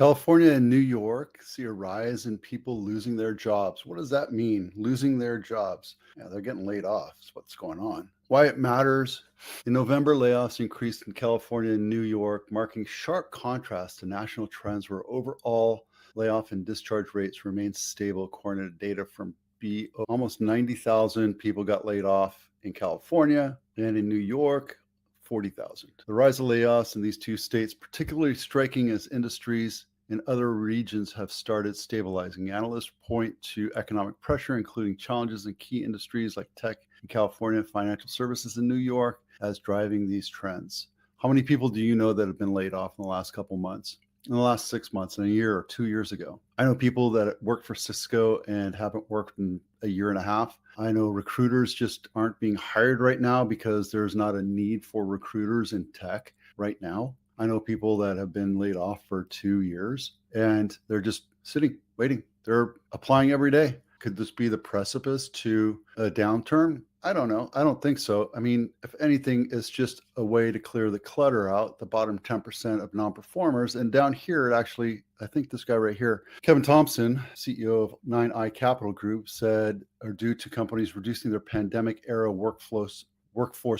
California and New York see a rise in people losing their jobs. What does that mean? Losing their jobs. Yeah, they're getting laid off. Is what's going on. Why it matters. In November, layoffs increased in California and New York, marking sharp contrast to national trends where overall layoff and discharge rates remain stable, according to data from BO. Almost 90,000 people got laid off in California, and in New York, 40,000. The rise of layoffs in these two states, particularly striking as industries in other regions have started stabilizing. Analysts point to economic pressure, including challenges in key industries like tech in California, financial services in New York, as driving these trends. How many people do you know that have been laid off in the last couple months? In the last 6 months, in a year or 2 years ago? I know people that work for Cisco and haven't worked in a year and a half. I know recruiters just aren't being hired right now because there's not a need for recruiters in tech right now. I know people that have been laid off for 2 years and they're just sitting, waiting. They're applying every day. Could this be the precipice to a downturn? I don't know. I don't think so. I mean, if anything, it's just a way to clear the clutter out, the bottom 10% of non-performers. And down here, it actually, I think this guy right here, Kevin Thompson, CEO of 9i Capital Group, said are due to companies reducing their pandemic era workforce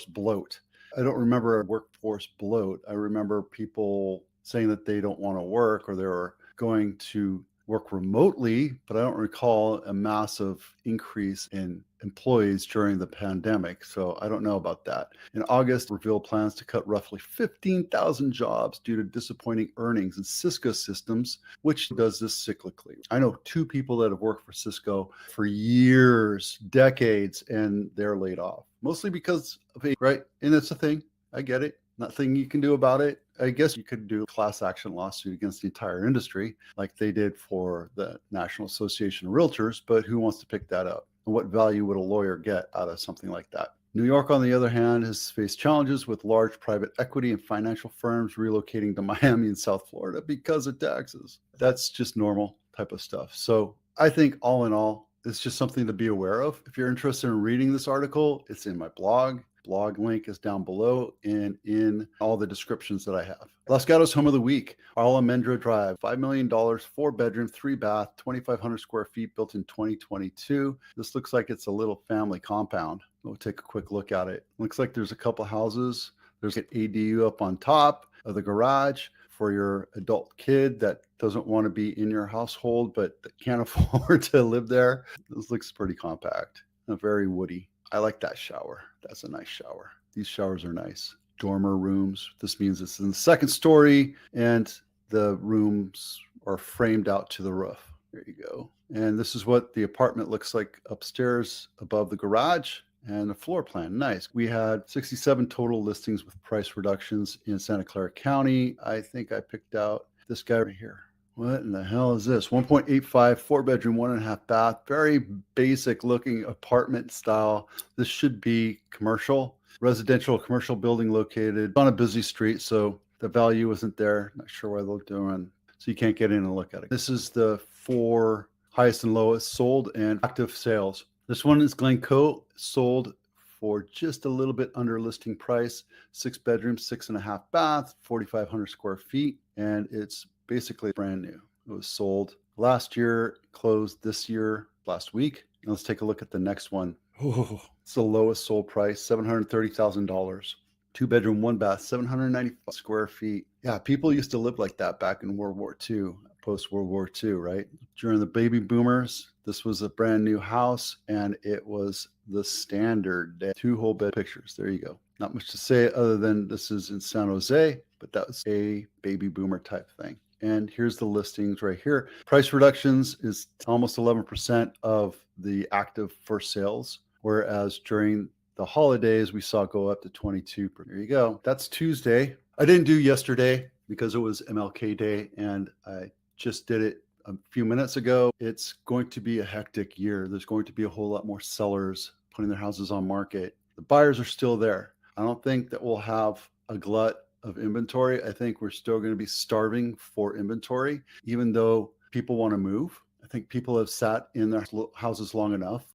bloat. I don't remember a workforce bloat. I remember people saying that they don't want to work or they're going to work remotely, but I don't recall a massive increase in employees during the pandemic. So I don't know about that. In August, revealed plans to cut roughly 15,000 jobs due to disappointing earnings in Cisco Systems, which does this cyclically. I know two people that have worked for Cisco for years, decades, and they're laid off, mostly because of right? And it's a thing. I get it. Nothing you can do about it. I guess you could do a class action lawsuit against the entire industry like they did for the National Association of Realtors, but who wants to pick that up? And what value would a lawyer get out of something like that? New York, on the other hand, has faced challenges with large private equity and financial firms relocating to Miami and South Florida because of taxes. That's just normal type of stuff. So I think all in all, it's just something to be aware of. If you're interested in reading this article, it's in my blog. Blog link is down below and in all the descriptions that I have. Los Gatos Home of the Week, Almendra Drive, $5 million, 4-bedroom, 3-bath, 2,500 square feet, built in 2022. This looks like it's a little family compound. We'll take a quick look at it. Looks like there's a couple houses. There's an ADU up on top of the garage for your adult kid that doesn't want to be in your household but can't afford to live there. This looks pretty compact and very woody. I like that shower. That's a nice shower. These showers are nice. Dormer rooms. This means it's in the second story and the rooms are framed out to the roof. There you go. And this is what the apartment looks like upstairs above the garage and the floor plan. Nice. We had 67 total listings with price reductions in Santa Clara County. I think I picked out this guy right here. What in the hell is this? 1.85, 4-bedroom, 1.5 bath. Very basic looking apartment style. This should be commercial, residential commercial building located on a busy street. So the value isn't there. Not sure why they're doing. So you can't get in and look at it. This is the 4 highest and lowest sold and active sales. This one is Glencoe, sold for just a little bit under listing price. 6 bedrooms, 6.5 bath, 4,500 square feet. And it's basically brand new. It was sold last year, closed this year, last week. Now let's take a look at the next one. Oh, it's the lowest sold price, $730,000. 2-bedroom, 1-bath, 790 square feet. Yeah, people used to live like that back in World War II, post World War II, right? During the baby boomers, this was a brand new house and it was the standard. 2 whole bed pictures. There you go. Not much to say other than this is in San Jose, but that was a baby boomer type thing. And here's the listings right here. Price reductions is almost 11% of the active for sales, whereas during the holidays, we saw it go up to 22. There you go. That's Tuesday. I didn't do yesterday because it was MLK Day, and I just did it a few minutes ago. It's going to be a hectic year. There's going to be a whole lot more sellers putting their houses on market. The buyers are still there. I don't think that we'll have a glut of inventory. I think we're still going to be starving for inventory, even though people want to move. I think people have sat in their houses long enough